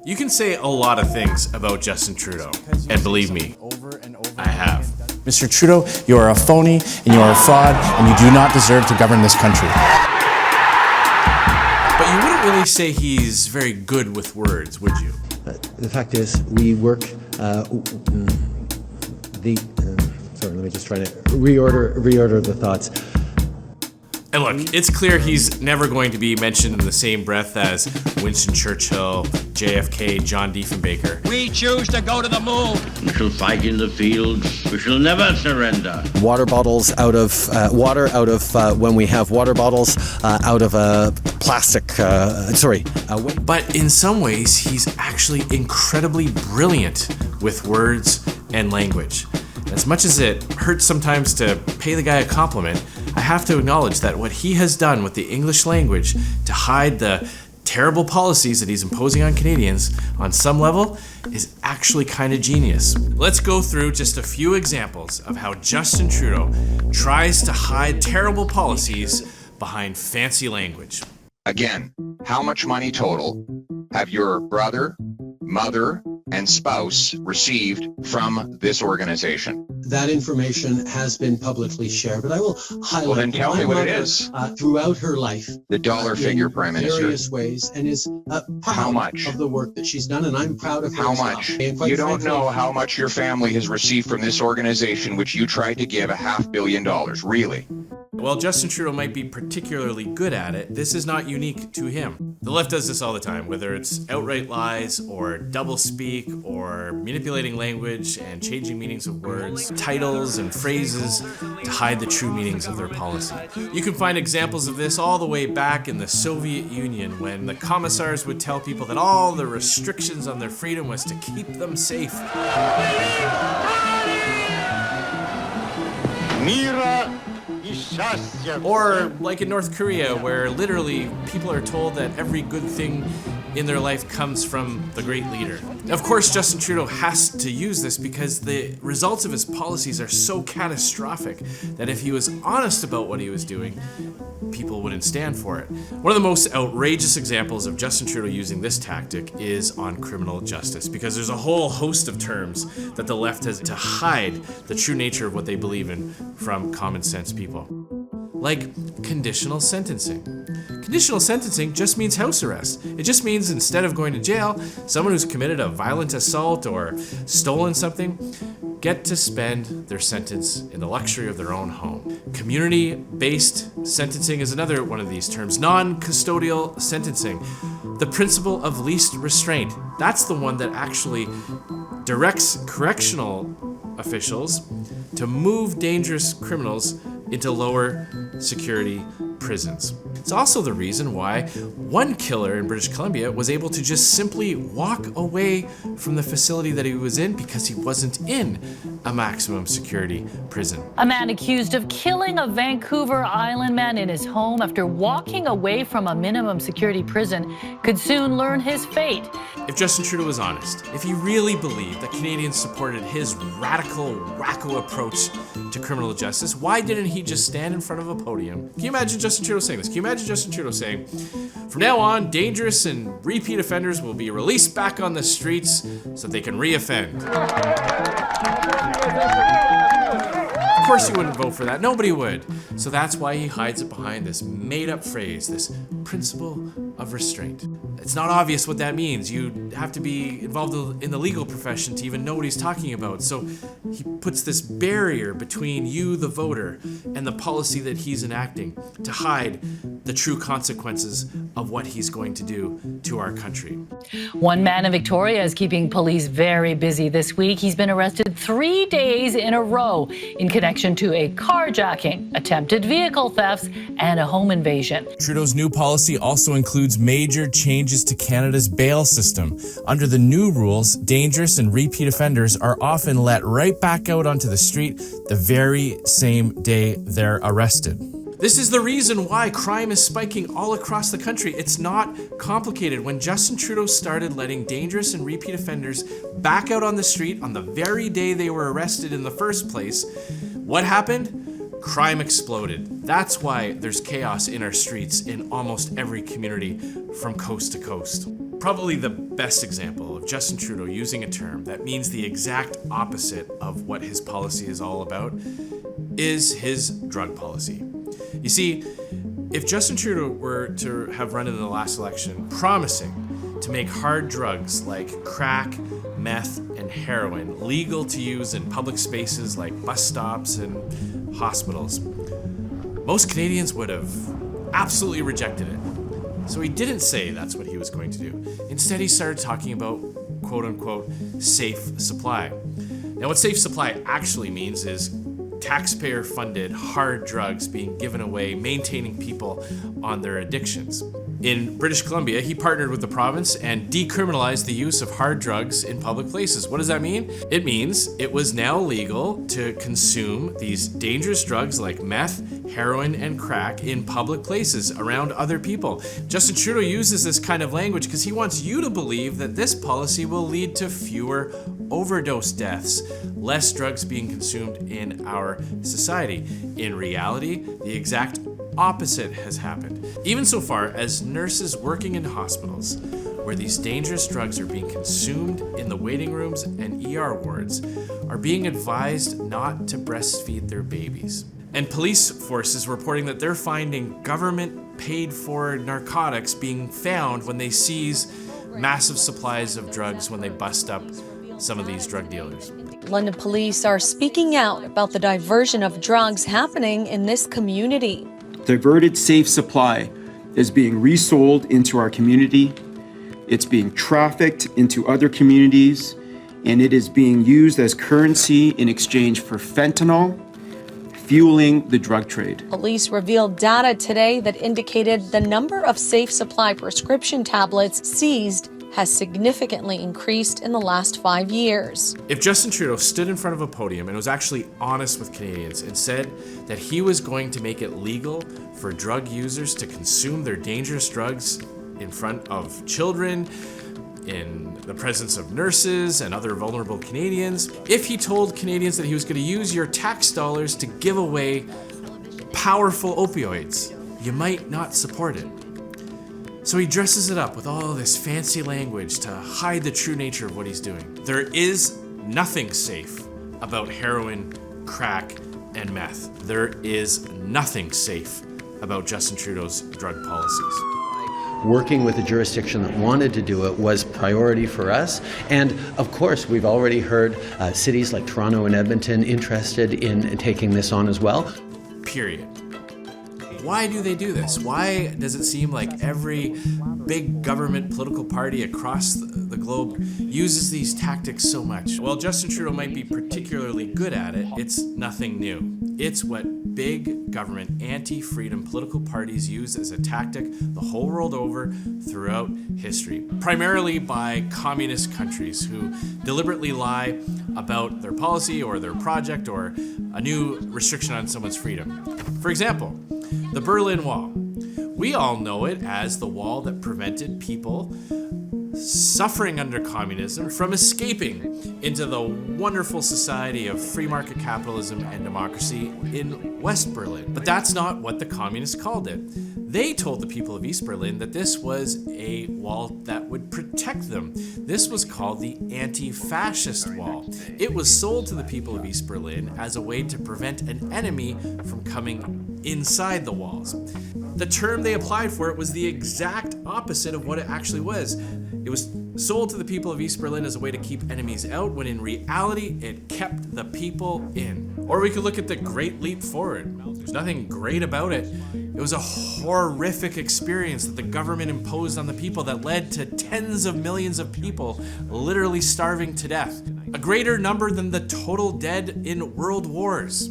You can say a lot of things about Justin Trudeau, and believe me, I have. Mr. Trudeau, you are a phony and you are a fraud and you do not deserve to govern this country. But you wouldn't really say he's very good with words, would you? The fact is, we work sorry, let me just try to reorder the thoughts. And look, it's clear he's never going to be mentioned in the same breath as Winston Churchill, JFK, John Diefenbaker. We choose to go to the moon. We shall fight in the field. We shall never surrender. Water bottles out of when we have water bottles out of a plastic. But in some ways, he's actually incredibly brilliant with words and language. As much as it hurts sometimes to pay the guy a compliment, I have to acknowledge that what he has done with the English language to hide the terrible policies that he's imposing on Canadians on some level is actually kind of genius. Let's go through just a few examples of how Justin Trudeau tries to hide terrible policies behind fancy language. Again, how much money total have your brother, mother, and spouse received from this organization? That information has been publicly shared, but I will highlight. Well, then tell me what it is. Throughout her life, The dollar figure, Prime Minister. various ways, and is How proud much? of the work that she's done, and I'm proud of her How as well. much? And quite You don't frankly, know how much your family has received from this organization, which you tried to give $500 million. Really? While Justin Trudeau might be particularly good at it, this is not unique to him. The left does this all the time, whether it's outright lies or doublespeak or manipulating language and changing meanings of words, titles and phrases to hide the true meanings of their policy. You can find examples of this all the way back in the Soviet Union when the commissars would tell people that all the restrictions on their freedom was to keep them safe. Or like in North Korea, where literally people are told that every good thing in their life comes from the great leader. Of course, Justin Trudeau has to use this because the results of his policies are so catastrophic that if he was honest about what he was doing, people wouldn't stand for it. One of the most outrageous examples of Justin Trudeau using this tactic is on criminal justice, because there's a whole host of terms that the left has to hide the true nature of what they believe in from common sense people. Like conditional sentencing. Conditional sentencing just means house arrest. It just means instead of going to jail, someone who's committed a violent assault or stolen something get to spend their sentence in the luxury of their own home. Community-based sentencing is another one of these terms. Non-custodial sentencing. The principle of least restraint. That's the one that actually directs correctional officials to move dangerous criminals into lower security prisons. It's also the reason why one killer in British Columbia was able to just simply walk away from the facility that he was in because he wasn't in a maximum security prison. A man accused of killing a Vancouver Island man in his home after walking away from a minimum security prison could soon learn his fate. If Justin Trudeau was honest, if he really believed that Canadians supported his radical, wacko approach to criminal justice, why didn't he just stand in front of a podium? Can you imagine Justin Trudeau saying this? Can you imagine Justin Trudeau saying, from now on, dangerous and repeat offenders will be released back on the streets so they can re-offend? Of course you wouldn't vote for that. Nobody would. So that's why he hides it behind this made-up phrase, this principle of restraint. It's not obvious what that means. You have to be involved in the legal profession to even know what he's talking about. So he puts this barrier between you, the voter, and the policy that he's enacting to hide the true consequences of what he's going to do to our country. One man in Victoria is keeping police very busy this week. He's been arrested 3 days in a row in connection to a carjacking, attempted vehicle thefts, and a home invasion. Trudeau's new policy also includes major changes to Canada's bail system. Under the new rules, dangerous and repeat offenders are often let right back out onto the street the very same day they're arrested. This is the reason why crime is spiking all across the country. It's not complicated. When Justin Trudeau started letting dangerous and repeat offenders back out on the street on the very day they were arrested in the first place, what happened? Crime exploded. That's why there's chaos in our streets in almost every community from coast to coast. Probably the best example of Justin Trudeau using a term that means the exact opposite of what his policy is all about is his drug policy. You see, if Justin Trudeau were to have run in the last election promising to make hard drugs like crack, meth, and heroin legal to use in public spaces like bus stops and hospitals, most Canadians would have absolutely rejected it. So he didn't say that's what he was going to do. Instead, he started talking about quote-unquote safe supply. Now, what safe supply actually means is taxpayer-funded hard drugs being given away, maintaining people on their addictions. In British Columbia, he partnered with the province and decriminalized the use of hard drugs in public places. What does that mean? It means it was now legal to consume these dangerous drugs like meth, heroin, and crack in public places around other people. Justin Trudeau uses this kind of language because he wants you to believe that this policy will lead to fewer overdose deaths, less drugs being consumed in our society. In reality, the exact opposite has happened. Even so far as nurses working in hospitals, where these dangerous drugs are being consumed in the waiting rooms and ER wards, are being advised not to breastfeed their babies. And police forces reporting that they're finding government paid for narcotics being found when they seize massive supplies of drugs when they bust up some of these drug dealers. London police are speaking out about the diversion of drugs happening in this community. Diverted safe supply is being resold into our community. It's being trafficked into other communities, and it is being used as currency in exchange for fentanyl, fueling the drug trade. Police revealed data today that indicated the number of safe supply prescription tablets seized has significantly increased in the last 5 years. If Justin Trudeau stood in front of a podium and was actually honest with Canadians and said that he was going to make it legal for drug users to consume their dangerous drugs in front of children, in the presence of nurses and other vulnerable Canadians, if he told Canadians that he was going to use your tax dollars to give away powerful opioids, you might not support it. So he dresses it up with all this fancy language to hide the true nature of what he's doing. There is nothing safe about heroin, crack, and meth. There is nothing safe about Justin Trudeau's drug policies. Working with a jurisdiction that wanted to do it was priority for us. And of course, we've already heard cities like Toronto and Edmonton interested in taking this on as well. Period. Why do they do this? Why does it seem like every big government political party across the globe uses these tactics so much? Well, Justin Trudeau might be particularly good at it. It's nothing new. It's what big government anti-freedom political parties use as a tactic the whole world over throughout history, primarily by communist countries who deliberately lie about their policy or their project or a new restriction on someone's freedom. For example, the Berlin Wall. We all know it as the wall that prevented people suffering under communism from escaping into the wonderful society of free market capitalism and democracy in West Berlin. But that's not what the communists called it. They told the people of East Berlin that this was a wall that would protect them. This was called the anti-fascist wall. It was sold to the people of East Berlin as a way to prevent an enemy from coming inside the walls. The term they applied for it was the exact opposite of what it actually was. It was sold to the people of East Berlin as a way to keep enemies out, when in reality, it kept the people in. Or we could look at the Great Leap Forward. There's nothing great about it. It was a horrific experience that the government imposed on the people that led to tens of millions of people literally starving to death. A greater number than the total dead in world wars.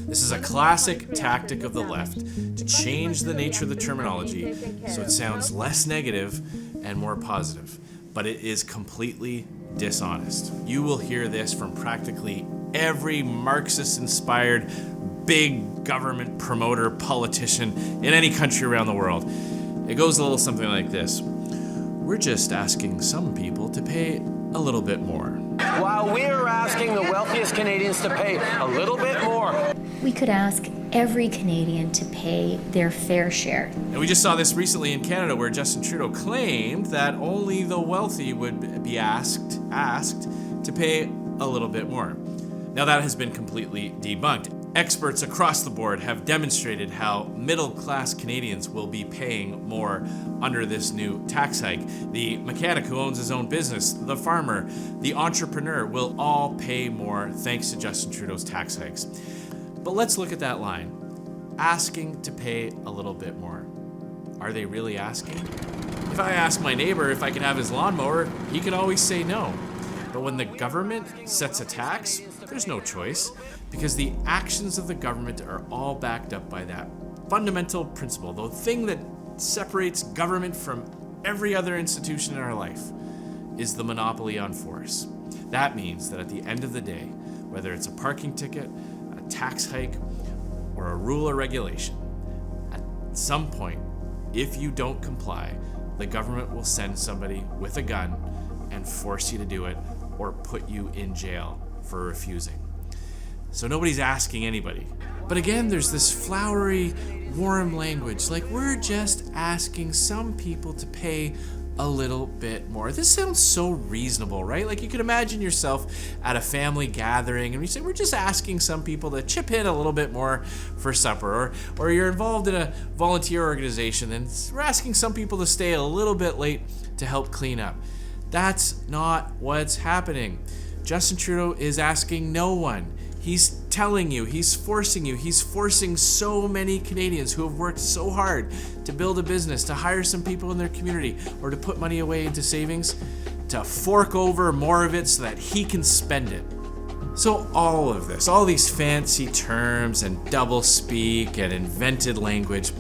This is a classic tactic of the left to change the nature of the terminology so it sounds less negative and more positive. But it is completely dishonest. You will hear this from practically every Marxist-inspired big government promoter politician in any country around the world. It goes a little something like this. We're just asking some people to pay a little bit more. While we're asking the wealthiest Canadians to pay a little bit more. We could ask every Canadian to pay their fair share. And we just saw this recently in Canada, where Justin Trudeau claimed that only the wealthy would be asked to pay a little bit more. Now that has been completely debunked. Experts across the board have demonstrated how middle-class Canadians will be paying more under this new tax hike. The mechanic who owns his own business, the farmer, the entrepreneur will all pay more thanks to Justin Trudeau's tax hikes. But let's look at that line. Asking to pay a little bit more. Are they really asking? If I ask my neighbor if I can have his lawnmower, he can always say no. But when the government sets a tax, there's no choice, because the actions of the government are all backed up by that fundamental principle, the thing that separates government from every other institution in our life is the monopoly on force. That means that at the end of the day, whether it's a parking ticket, a tax hike, or a rule or regulation, at some point, if you don't comply, the government will send somebody with a gun and force you to do it or put you in jail for refusing. So nobody's asking anybody. But again, there's this flowery, warm language, like we're just asking some people to pay a little bit more. This sounds so reasonable, right? Like you could imagine yourself at a family gathering and you say, we're just asking some people to chip in a little bit more for supper, or you're involved in a volunteer organization and we're asking some people to stay a little bit late to help clean up. That's not what's happening. Justin Trudeau is asking no one. He's telling you, he's forcing so many Canadians who have worked so hard to build a business, to hire some people in their community, or to put money away into savings, to fork over more of it so that he can spend it. So all of this, all these fancy terms and double speak and invented language,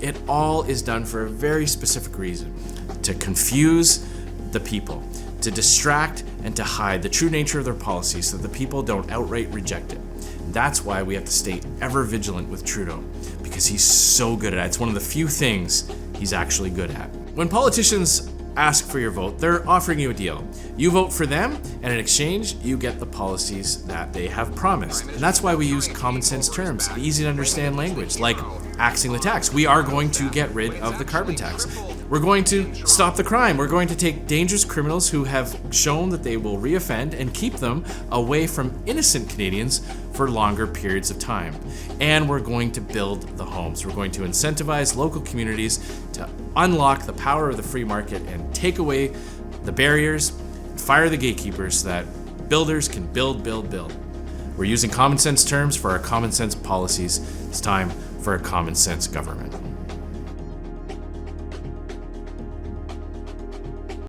it all is done for a very specific reason: to confuse the people, to distract and to hide the true nature of their policies so that the people don't outright reject it. And that's why we have to stay ever vigilant with Trudeau, because he's so good at it. It's one of the few things he's actually good at. When politicians ask for your vote, they're offering you a deal. You vote for them, and in exchange, you get the policies that they have promised. And that's why we use common sense terms, easy to understand language, like axing the tax. We are going to get rid of the carbon tax. We're going to stop the crime. We're going to take dangerous criminals who have shown that they will reoffend and keep them away from innocent Canadians for longer periods of time. And we're going to build the homes. We're going to incentivize local communities to unlock the power of the free market and take away the barriers, and fire the gatekeepers so that builders can build. We're using common sense terms for our common sense policies. It's time for a common sense government.